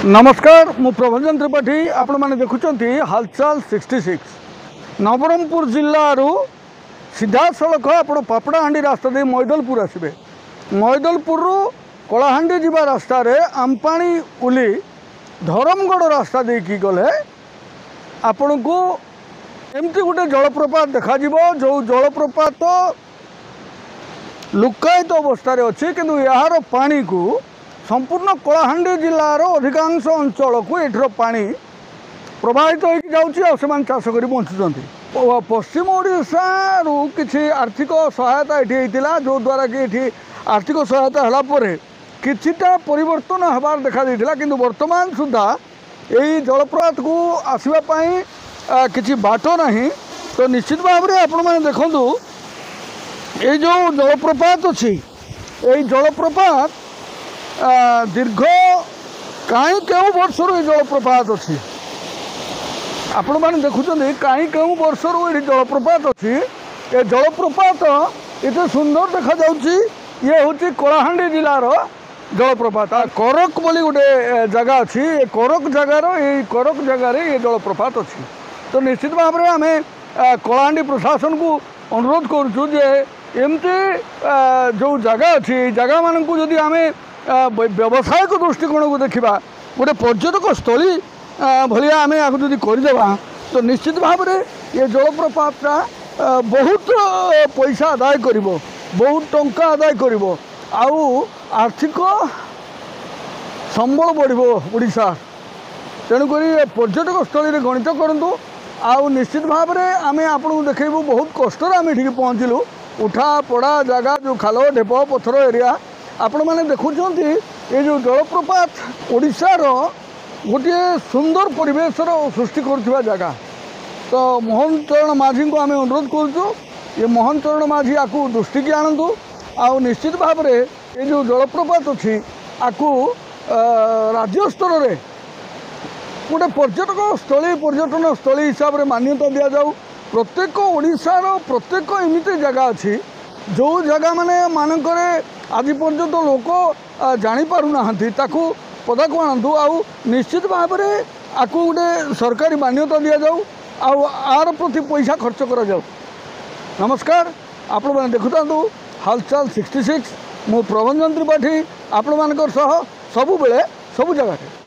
नमस्कार मु प्रभंजन त्रिपाठी आपण मैंने देखुं हालचाल 66 नवरंगपुर जिलू सीधा सड़क आप पापड़ाहांडी रास्ता दे मैदलपुर आसबे। मैदलपुर कलाहांडी जीवा रास्ता रे आमपाणी उली धरमगढ़ रास्ता देकी गले आपण को एमती गोटे जलप्रपात देखा जो जलप्रपात लुकायित अवस्था अच्छी किंतु यार पानी को संपूर्ण कलाहांडी जिलार अधिकांश अंचल को एठर पानी प्रवाहित हो जाऊँच चाष कर बंचुंट। पश्चिम ओडिशा रु किछि आर्थिक सहायता ये जो द्वारा कि ये आर्थिक सहायता हलापर किछिटा परिवर्तन हबार देखा देइथिला किंतु वर्तमान सुधा यही जलप्रपात को आसवाई किछि बाट नहीं। तो निश्चित भाव में आपण मैंने देखु ये जो जलप्रपात अच्छी यही जलप्रपात दीर्घ कहीं क्यों वर्षर ये जलप्रपात अच्छी आपण मैंने देखुं कहीं क्यों वर्षर ये जलप्रपात अच्छी। ये जलप्रपात इतने सुंदर देखा जाउची ये हूँ कलाहांडी जिलार जलप्रपात करक बोली गोटे जगह अच्छी ये करक जगार ये करक जगार ये जलप्रपात अच्छी। तो निश्चित भाव में आम कलाहांडी प्रशासन को अनुरोध करुँ एमती जो जगह अच्छी जगह मान को जदि आम व्यावसायिक दृष्टिकोण को देखा गोटे पर्यटक स्थली भाया आम या करदेवा तो निश्चित भाव में ये जलप्रपातटा बहुत पैसा आदाय कर बहुत टंका आदाय कर आर्थिक संबल बढ़ ओडिशा तेणुक पर्यटक स्थल गणित करूँ आउ निश्चित भाव में आम आपको देखू बहुत कष्ट आम ये पहुँचलु उठा पड़ा जगह जो खाल ढेप पथर एरिया आपण मैंने देखुं ये जो जलप्रपात ओडिशार गोटे सुंदर परिवेशर सृष्टि करुवा जगह। तो मोहन चरण माझी को आम अनुरोध करुँ ये मोहन चरण माझी आपको दृष्टि की आणतु आउ निश्चित भाव में ये जो जलप्रपात अच्छी आपको राज्य स्तर में गोटे पर्यटन स्थली हिसाब से मान्यता दि जाऊ। प्रत्येक ओडिशार प्रत्येक एमती जगह अच्छी जो जगह मानक आज पर्यंत लोक जापारूना पदा को आणतु आउ निश्चित भाव में आपको गोटे सरकारी मान्यता दि जाऊ आर प्रति पैसा खर्च करा जाऊ। नमस्कार आपण मैंने देखुता हालचाल 66 मु प्रभंजन त्रिपाठी आपण मानकर सह सबु बेले सबु जगह।